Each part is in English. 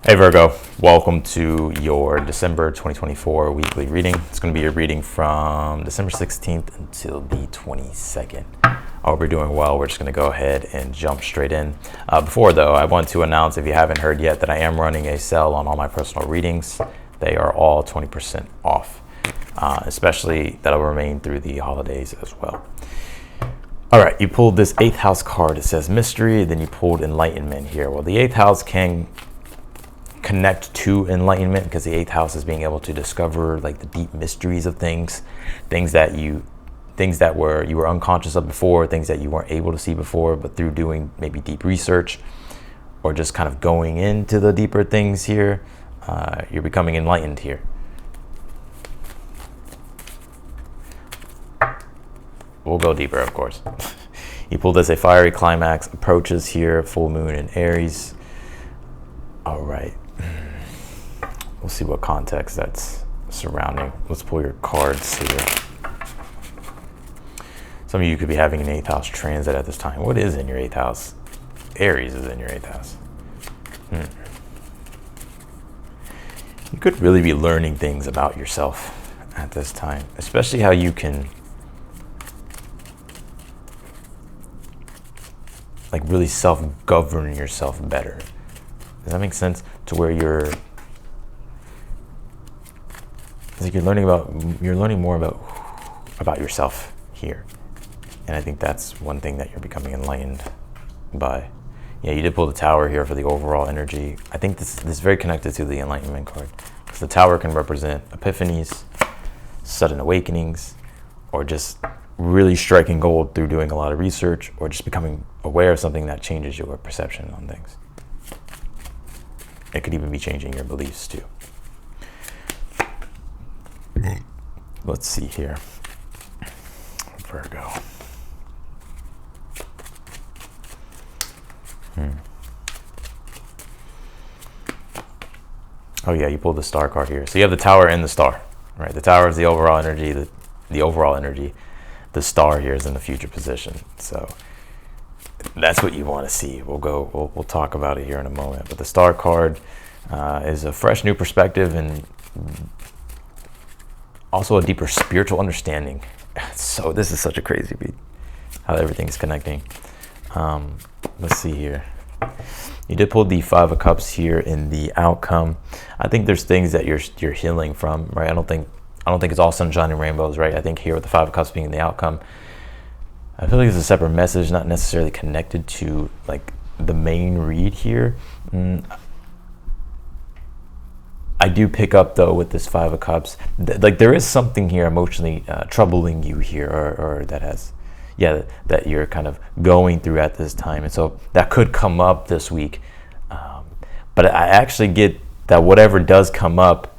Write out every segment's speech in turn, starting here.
Hey Virgo, welcome to your December 2024 weekly reading. It's going to be a reading from December 16th until the 22nd. I hope you're doing well. We're just going to go ahead and jump straight in. Before though, I want to announce, if you haven't heard yet, that I am running a sale on all my personal readings. They are all 20% off, especially that'll remain through the holidays as well. All right, you pulled this 8th house card. It says mystery, then you pulled enlightenment here. Well, the 8th house can connect to enlightenment because the 8th house is being able to discover like the deep mysteries of things that you were unconscious of before, things that you weren't able to see before, but through doing maybe deep research or just kind of going into the deeper things here, you're becoming enlightened here. We'll go deeper, of course. You pulled this, a fiery climax approaches here, full moon in Aries. All right. We'll see what context that's surrounding. Let's pull your cards here. Some of you could be having an 8th house transit at this time. What is in your 8th house? Aries is in your 8th house. You could really be learning things about yourself at this time, especially how you can like really self-govern yourself better. Does that make sense? To where you're learning more about yourself here. And I think that's one thing that you're becoming enlightened by. Yeah, you did pull the Tower here for the overall energy. I think this is very connected to the enlightenment card, because the Tower can represent epiphanies, sudden awakenings, or just really striking gold through doing a lot of research, or just becoming aware of something that changes your perception on things. It could even be changing your beliefs too. Let's see here. Virgo. Oh yeah, you pulled the Star card here. So you have the Tower and the Star, right? The Tower is the overall energy. The overall energy. The Star here is in the future position. So that's what you want to see. We'll talk about it here in a moment. But the Star card is a fresh new perspective and also a deeper spiritual understanding. So this is such a crazy beat, how everything's connecting. Let's see here. You did pull the 5 of Cups here in the outcome. I think there's things that you're healing from, right? I don't think it's all sunshine and rainbows, right? I think here with the 5 of Cups being the outcome, I feel like it's a separate message, not necessarily connected to like the main read here. I do pick up though with this 5 of Cups, like there is something here emotionally troubling you here, or that you're kind of going through at this time, and so that could come up this week. But I actually get that whatever does come up,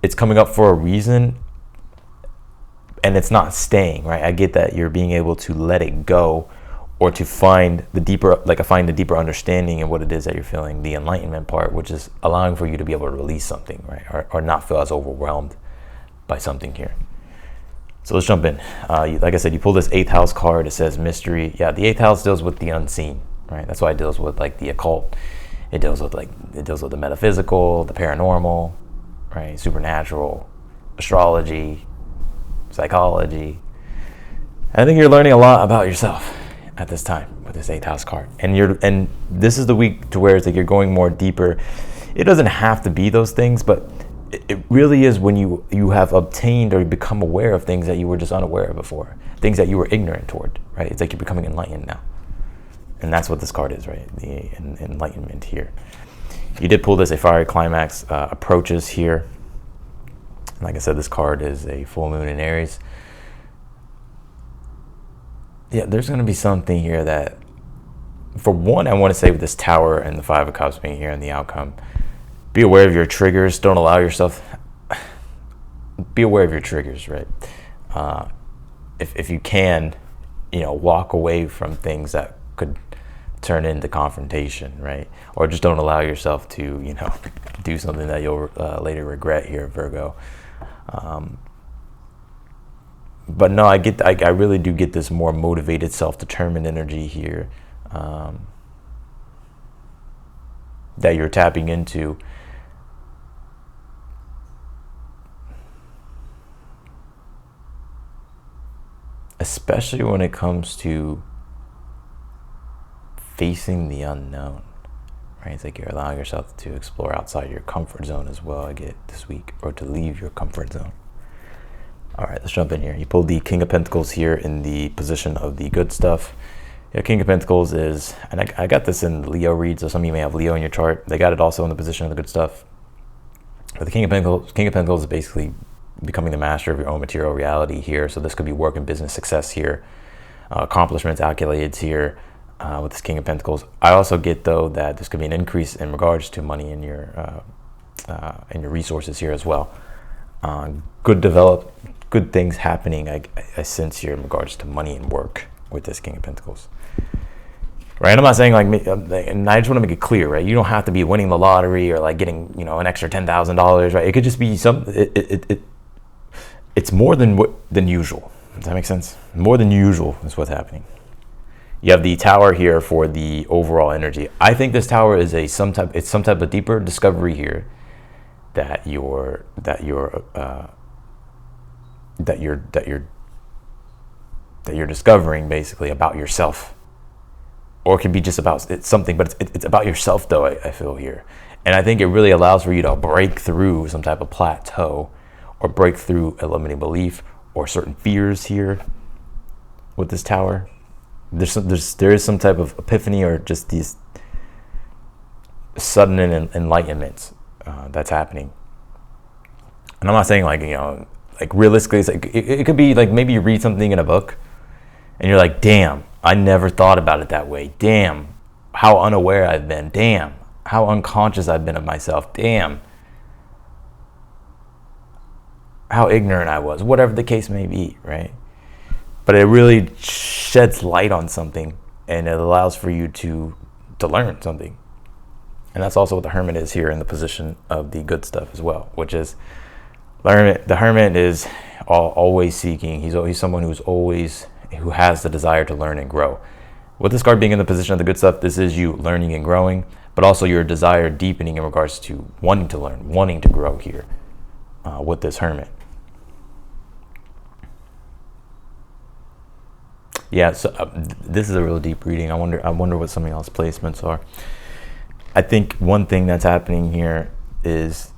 it's coming up for a reason, and it's not staying, right? I get that you're being able to let it go, or to find a deeper understanding in what it is that you're feeling, the enlightenment part, which is allowing for you to be able to release something, right? Or not feel as overwhelmed by something here. So let's jump in. Like I said, you pull this 8th house card. It says mystery. Yeah, the 8th house deals with the unseen, right? That's why it deals with like the occult. It deals with the metaphysical, the paranormal, right? Supernatural, astrology, psychology. I think you're learning a lot about yourself at this time with this 8th house card, and this is the week to where it's like you're going more deeper. It doesn't have to be those things, but it really is when you have obtained or become aware of things that you were just unaware of before, things that you were ignorant toward, right? It's like you're becoming enlightened now, and that's what this card is, right? The enlightenment here. You did pull this, a fiery climax approaches here. Like I said, this card is a full moon in Aries. Yeah, there's going to be something here that, for one, I want to say with this Tower and the 5 of Cups being here in the outcome, be aware of your triggers. Don't allow yourself, be aware of your triggers, right? If you can, walk away from things that could turn into confrontation, right? Or just don't allow yourself to, do something that you'll later regret here, Virgo. But no, I really do get this more motivated, self-determined energy here. that you're tapping into, especially when it comes to facing the unknown, right? It's like you're allowing yourself to explore outside your comfort zone as well, I get this week, or to leave your comfort zone. All right, let's jump in here. You pulled the King of Pentacles here in the position of the good stuff. Yeah, King of Pentacles is, and I got this in Leo read, so some of you may have Leo in your chart. They got it also in the position of the good stuff. But the King of Pentacles is basically becoming the master of your own material reality here. So this could be work and business success here, accomplishments, accolades here with this King of Pentacles. I also get, though, that this could be an increase in regards to money in your resources here as well. Good things happening, I sense here in regards to money and work with this King of Pentacles. Right, I'm not saying and I just want to make it clear, right? You don't have to be winning the lottery or like getting, an extra $10,000, right? It could just be it's more than usual. Does that make sense? More than usual is what's happening. You have the Tower here for the overall energy. I think this Tower is some type of deeper discovery here that you're discovering basically about yourself. Or it could be just about something, but it's about yourself, though, I feel here. And I think it really allows for you to break through some type of plateau or break through a limiting belief or certain fears here with this Tower. There is some type of epiphany or just these sudden enlightenments that's happening. And I'm not saying realistically, it's it could be like maybe you read something in a book and you're like, damn, I never thought about it that way. Damn, how unaware I've been. Damn, how unconscious I've been of myself. Damn, how ignorant I was. Whatever the case may be, right? But it really sheds light on something, and it allows for you to learn something. And that's also what the Hermit is here in the position of the good stuff as well, which is the Hermit is always seeking. He's someone who has the desire to learn and grow. With this card being in the position of the good stuff, this is you learning and growing, but also your desire deepening in regards to wanting to learn, wanting to grow here with this Hermit. Yeah, so this is a real deep reading. I wonder what some of y'all's placements are. I think one thing that's happening here is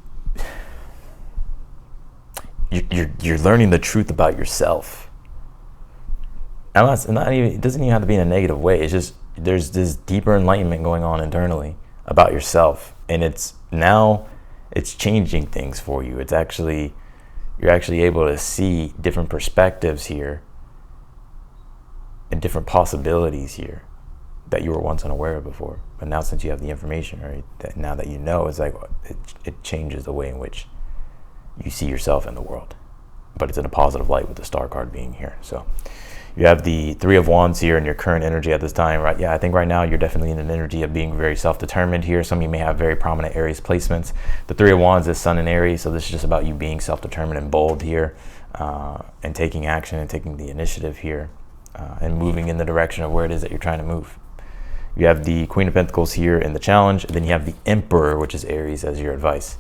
you're learning the truth about yourself. It doesn't even have to be in a negative way. It's just there's this deeper enlightenment going on internally about yourself, and it's changing things for you. You're actually able to see different perspectives here and different possibilities here that you were once unaware of before. But now, since you have the information, right, now that you know, it's like it changes the way in which you see yourself in the world. But it's in a positive light with the Star card being here. So you have the Three of Wands here in your current energy at this time, right? Yeah, I think right now you're definitely in an energy of being very self-determined here. Some of you may have very prominent Aries placements. The Three of Wands is Sun in Aries, so this is just about you being self-determined and bold here, and taking action and taking the initiative here, and moving in the direction of where it is that you're trying to move. You have the Queen of Pentacles here in the challenge, and then you have the Emperor, which is Aries, as your advice.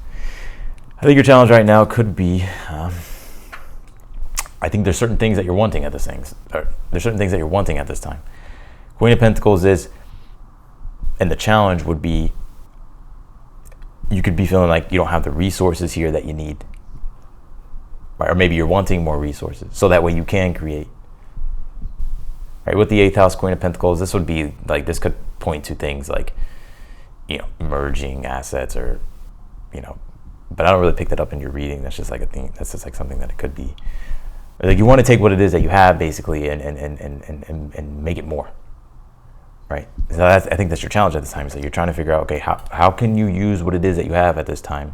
I think your challenge right now could be, I think there's certain things that you're wanting at this time. Queen of Pentacles is, and the challenge would be, you could be feeling like you don't have the resources here that you need. Right? Or maybe you're wanting more resources, so that way you can create. Right? With the 8th house, Queen of Pentacles, this would be like, this could point to things like, merging assets or, but I don't really pick that up in your reading. That's just like a thing. That's just like something that it could be. Like you want to take what it is that you have basically and make it more, right? So I think that's your challenge at this time. So you're trying to figure out, okay, how can you use what it is that you have at this time,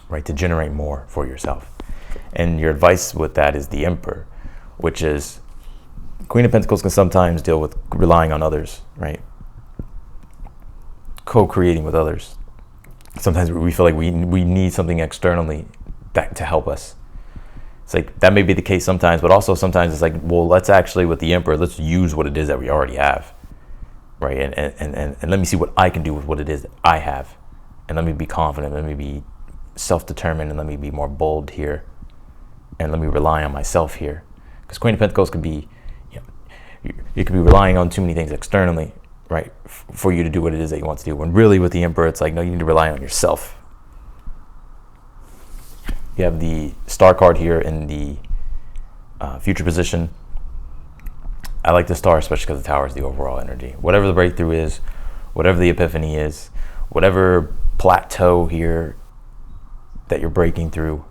right, to generate more for yourself? And your advice with that is the Emperor, which is Queen of Pentacles can sometimes deal with relying on others, right? Co-creating with others. Sometimes we feel like we need something externally to help us. It's like that may be the case sometimes, but also sometimes it's like, well, let's actually, with the Emperor, let's use what it is that we already have. right? And let me see what I can do with what it is that I have. And let me be confident, let me be self-determined, and let me be more bold here. And let me rely on myself here. Because Queen of Pentacles could be, you could be relying on too many things externally, right? For you to do what it is that you want to do. When really with the Emperor, it's like, no, you need to rely on yourself. You have the Star card here in the future position. I like the Star, especially because the Tower is the overall energy. Whatever the breakthrough is, whatever the epiphany is, whatever plateau here that you're breaking through,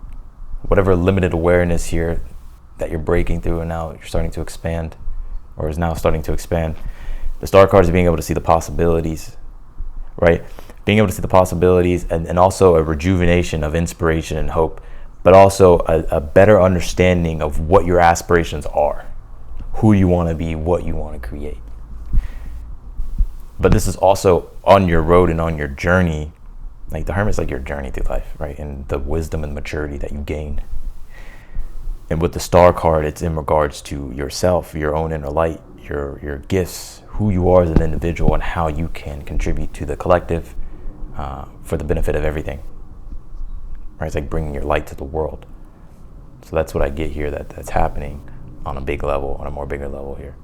whatever limited awareness here that you're breaking through and now you're starting to expand, or is now starting to expand. The Star card is being able to see the possibilities, right? Being able to see the possibilities, and also a rejuvenation of inspiration and hope, but also a better understanding of what your aspirations are, who you want to be, what you want to create. But this is also on your road and on your journey. Like the Hermit's like your journey through life, right? And the wisdom and maturity that you gain. And with the Star card, it's in regards to yourself, your own inner light, your gifts, who you are as an individual, and how you can contribute to the collective for the benefit of everything. Right? It's like bringing your light to the world. So that's what I get here, that's happening on a big level, on a more bigger level here.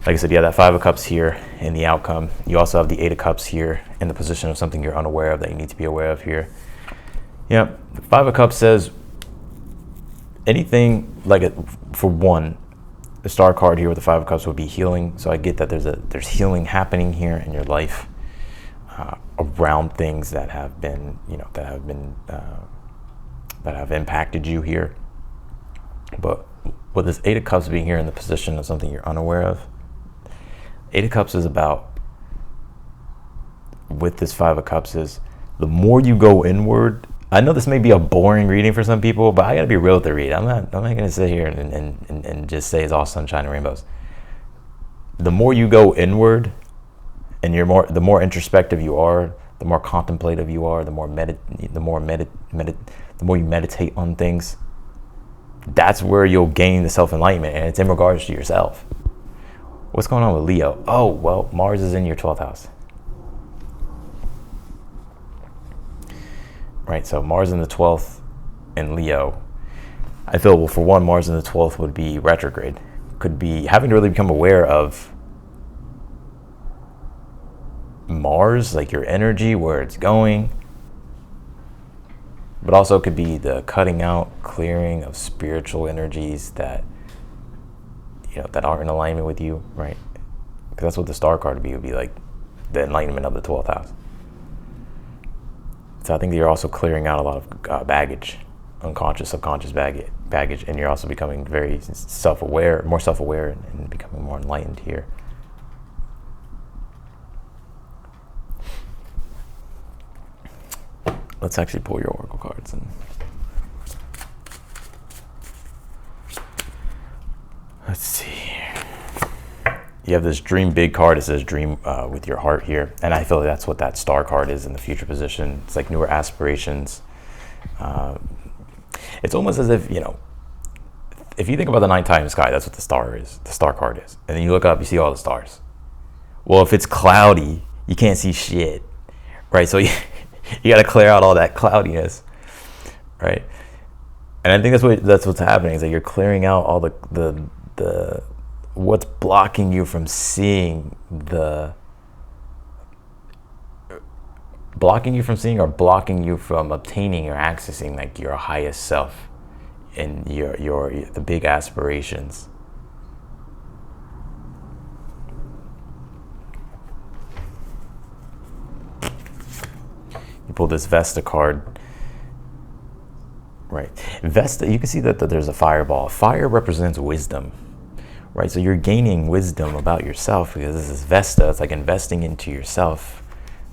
Like I said, you have that Five of Cups here in the outcome. You also have the Eight of Cups here in the position of something you're unaware of that you need to be aware of here. Yeah, the Five of Cups says anything like it, for one, the Star card here with the Five of Cups would be healing. So I get that there's healing happening here in your life around things that have been, that have impacted you here. But with this Eight of Cups being here in the position of something you're unaware of, Eight of Cups is about, with this Five of Cups, is the more you go inward. I know this may be a boring reading for some people, but I gotta be real with the read. I'm not gonna sit here and just say it's all sunshine and rainbows. The more you go inward, and the more introspective you are, the more contemplative you are, the more you meditate on things. That's where you'll gain the self-enlightenment, and it's in regards to yourself. What's going on with Leo? Oh, well, Mars is in your 12th house. Right, so Mars in the 12th in Leo. I feel, well, for one, Mars in the 12th would be retrograde. Could be having to really become aware of Mars, like your energy, where it's going. But also could be the cutting out, clearing of spiritual energies that, that aren't in alignment with you, right? Because that's what the Star card would be like the enlightenment of the 12th house. So I think that you're also clearing out a lot of baggage, unconscious, subconscious baggage, and you're also becoming very self-aware, more self-aware, and becoming more enlightened here. Let's actually pull your oracle cards. Let's see. You have this dream big card. It says dream with your heart here. And I feel like that's what that Star card is in the future position. It's like newer aspirations. It's almost as if, if you think about the nighttime sky, that's what the star is. The Star card is. And then you look up, you see all the stars. Well, if it's cloudy, you can't see shit, right? So you got to clear out all that cloudiness, right? And I think that's what's happening, is that you're clearing out all the what's blocking you from seeing or blocking you from obtaining or accessing like your highest self and the big aspirations. You pull this Vesta card. Right. Vesta, you can see that there's a fireball. Fire represents wisdom, right? So you're gaining wisdom about yourself because this is Vesta. It's like investing into yourself,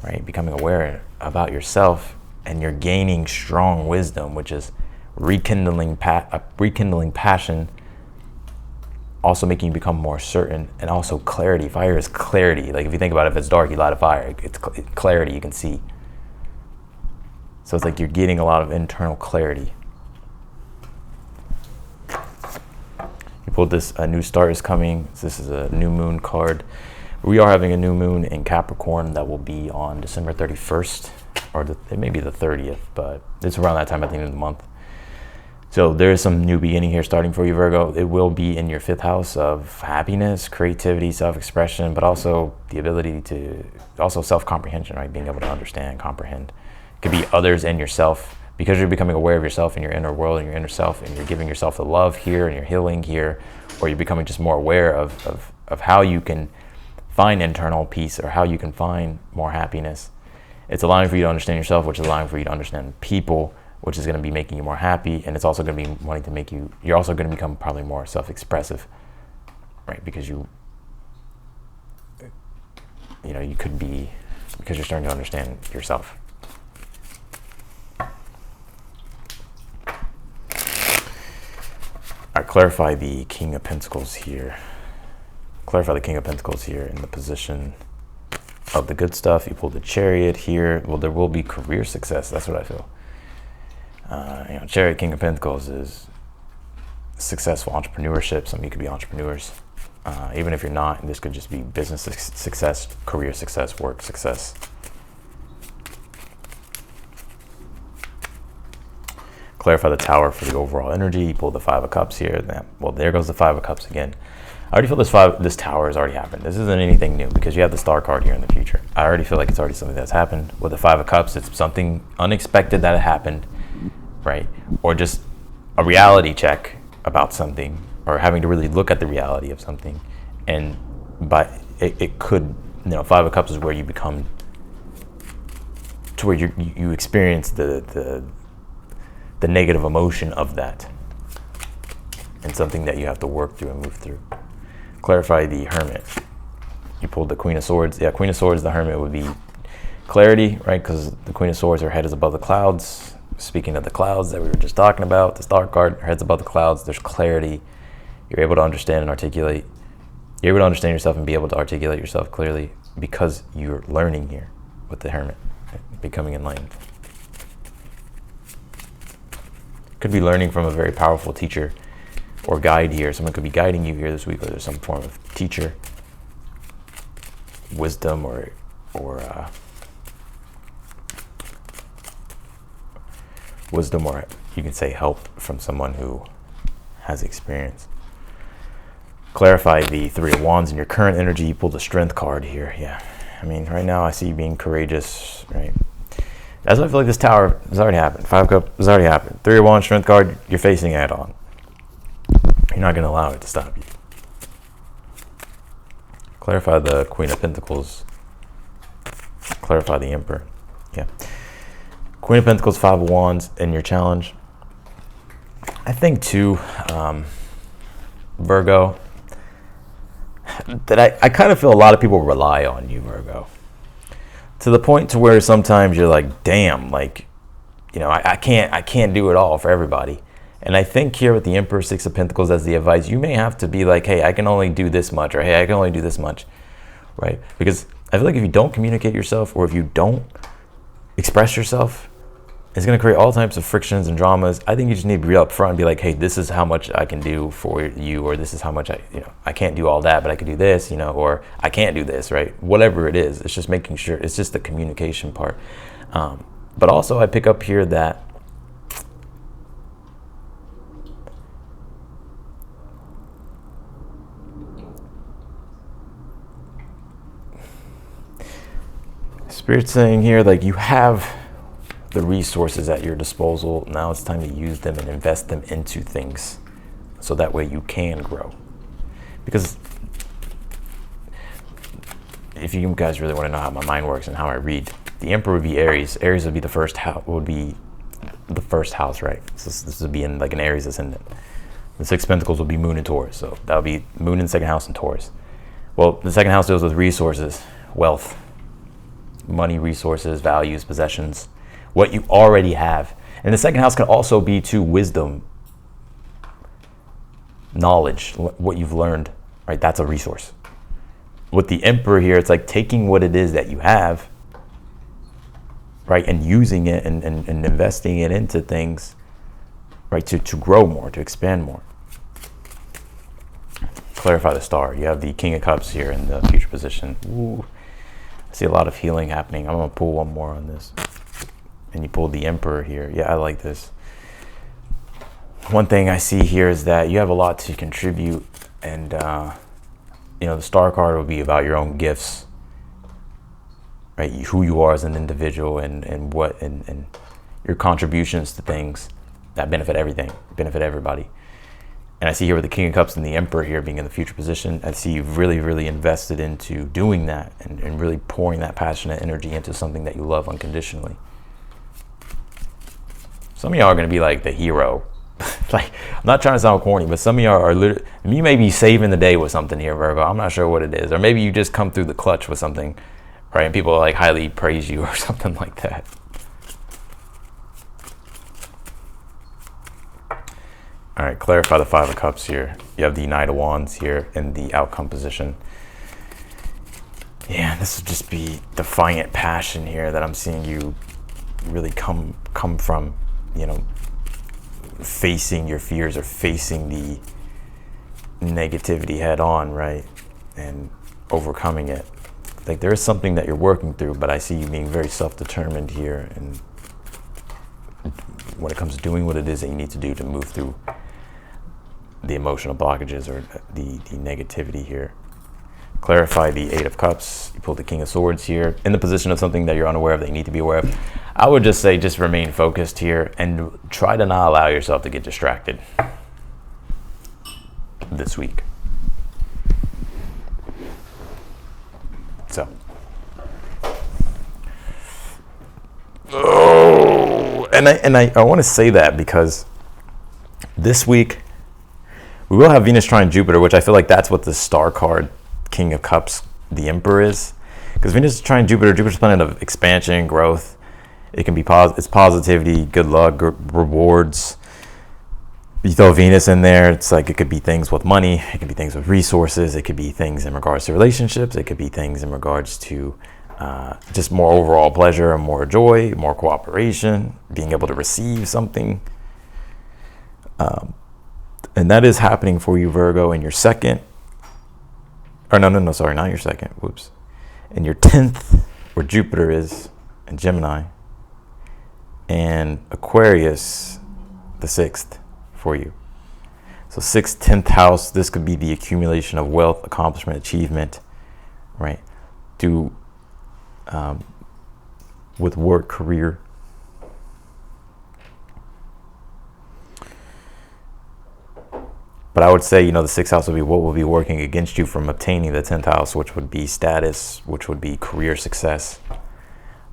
right? Becoming aware about yourself, and you're gaining strong wisdom, which is rekindling passion, also making you become more certain, and also clarity. Fire is clarity. Like if you think about it, if it's dark, you light a fire. It's clarity, you can see. So it's like you're getting a lot of internal clarity. You pulled this, a new start is coming. This is a new moon card. We are having a new moon in Capricorn that will be on December 31st, or it may be the 30th, but it's around that time at the end of the month. So there is some new beginning here starting for you, Virgo. It will be in your 5th house of happiness, creativity, self-expression, but also the ability to, also self-comprehension, right? Being able to understand, comprehend. It could be others and yourself, because you're becoming aware of yourself and your inner world and your inner self, and you're giving yourself the love here and you're healing here, or you're becoming just more aware of how you can find internal peace, or how you can find more happiness. It's allowing for you to understand yourself, which is allowing for you to understand people, which is going to be making you more happy. And it's also going to be wanting to make you, you're also going to become probably more self-expressive, right? Because you could be, because you're starting to understand yourself. All right, clarify the King of Pentacles here. Clarify the King of Pentacles here in the position of the good stuff. You pulled the Chariot here. Well, there will be career success. That's what I feel. Chariot, King of Pentacles is successful entrepreneurship. Some of you could be entrepreneurs. Even if you're not, this could just be business success, career success, work success. Clarify the Tower for the overall energy. You pull the 5 of Cups here. Well, there goes the 5 of Cups again. I already feel this Tower has already happened. This isn't anything new because you have the Star card here in the future. I already feel like it's already something that's happened. With the 5 of Cups, it's something unexpected that happened, right? Or just a reality check about something, or having to really look at the reality of something. And it could, 5 of Cups is where you become, to where you experience the negative emotion of that, and something that you have to work through and move through. Clarify the Hermit. You pulled the Queen of Swords. Yeah, Queen of Swords, the Hermit would be clarity, right? Because the Queen of Swords, her head is above the clouds. Speaking of the clouds that we were just talking about, the Star card, her head's above the clouds. There's clarity. You're able to understand and articulate. You're able to understand yourself and be able to articulate yourself clearly because you're learning here with the Hermit, right? Becoming enlightened. Could be learning from a very powerful teacher or guide here. Someone could be guiding you here this week, or there's some form of teacher, wisdom, or you can say help from someone who has experience. Clarify the 3 of Wands in your current energy. You pulled the Strength card here. Yeah, I mean, right now I see you being courageous, right? That's why I feel like this Tower has already happened. 5 of Cups has already happened. 3 of Wands, Strength card, you're facing it head on. You're not going to allow it to stop you. Clarify the Queen of Pentacles. Clarify the Emperor. Yeah. Queen of Pentacles, 5 of Wands in your challenge. I think too, Virgo, that I kind of feel a lot of people rely on you, Virgo. To the point to where sometimes you're like, damn, like, I can't do it all for everybody. And I think here with the Emperor, 6 of Pentacles as the advice, you may have to be like, hey, I can only do this much, or hey, I can only do this much, right? Because I feel like if you don't communicate yourself, or if you don't express yourself, it's going to create all types of frictions and dramas. I think you just need to be up front and be like, hey, this is how much I can do for you, or this is how much I can't do all that, but I can do this, or I can't do this, right? Whatever it is, it's just making sure, it's just the communication part. But also I pick up here that Spirit's saying here, like, you have the resources at your disposal. Now it's time to use them and invest them into things so that way you can grow. Because if you guys really want to know how my mind works and how I read, the Emperor would be Aries. Aries would be the first house, right? So this would be in like an Aries ascendant. The 6 of Pentacles will be Moon and Taurus. So that would be Moon in 2nd house and Taurus. Well, the 2nd house deals with resources, wealth, money, resources, values, possessions, what you already have. And the 2nd house can also be to wisdom, knowledge, what you've learned, right? That's a resource. With the Emperor here, it's like taking what it is that you have, right, and using it and investing it into things, right, to grow more, to expand more. clarify the star. You have the King of Cups here in the future position. Ooh, I see a lot of healing happening. I'm gonna pull one more on this. And you pulled the Emperor here. Yeah, I like this. One thing I see here is that you have a lot to contribute, and you know, the star card will be about your own gifts, right? Who you are as an individual, and what and your contributions to things that benefit everybody. And I see here with the King of Cups and the Emperor here being in the future position, I see you've really invested into doing that and really pouring that passionate energy into something that you love unconditionally. Some of y'all are going to be like the hero. Like, I'm not trying to sound corny, but some of y'all are literally, you may be saving the day with something here, Virgo. I'm not sure what it is. Or maybe you just come through the clutch with something, right? And people like highly praise you or something like that. All right, clarify the Five of Cups here. You have the Knight of Wands here in the outcome position. Yeah, this would just be defiant passion here that I'm seeing you really come from, you know, facing your fears or facing the negativity head on, right? And overcoming it. Like, there is something that you're working through, but I see you being very self-determined here, and when it comes to doing what it is that you need to do to move through the emotional blockages or the negativity here. Clarify the Eight of Cups. You pull the King of Swords here in the position of something that you're unaware of, that you need to be aware of. I would just say, just remain focused here and try to not allow yourself to get distracted this week. So, I want to say that because this week we will have Venus trine Jupiter, which I feel like that's what the star card King of Cups, the Emperor, is. Because Venus trine Jupiter, Jupiter's planet of expansion, growth. It can be it's positivity, good luck, rewards. You throw Venus in there, it's like it could be things with money, it could be things with resources, it could be things in regards to relationships, it could be things in regards to just more overall pleasure and more joy, more cooperation, being able to receive something. And that is happening for you, Virgo, in your second. Or no, sorry, not your second. Whoops. In your 10th, where Jupiter is, in Gemini. And Aquarius, the 6th, for you. So 6th, 10th house, this could be the accumulation of wealth, accomplishment, achievement, right? With work, career. But I would say, you know, the 6th house would be what will be working against you from obtaining the 10th house, which would be status, which would be career success.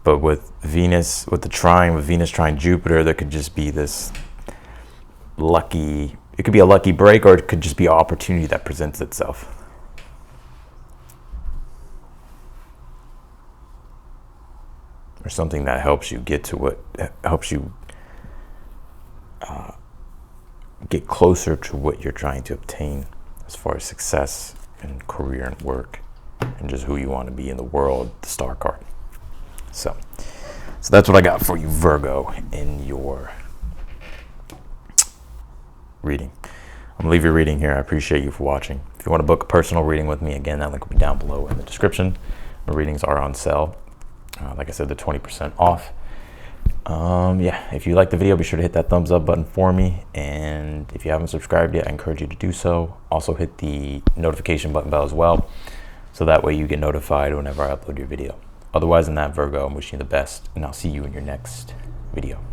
But with Venus, with the trine, with Venus trine Jupiter, there could just be this lucky, it could be a lucky break, or it could just be an opportunity that presents itself. Or something that helps you get to what helps you get closer to what you're trying to obtain as far as success and career and work and just who you want to be in the world, the star card. So that's what I got for you, Virgo, in your reading. I'm gonna leave your reading here. I appreciate you for watching. If you want to book a personal reading with me, again, that link will be down below in the description. My readings are on sale. Like I said, they're 20% off. Yeah, if you like the video, be sure to hit that thumbs up button for me. And if you haven't subscribed yet, I encourage you to do so. Also hit the notification button bell as well, so that way you get notified whenever I upload your video. Otherwise than that, Virgo, I'm wishing you the best, and I'll see you in your next video.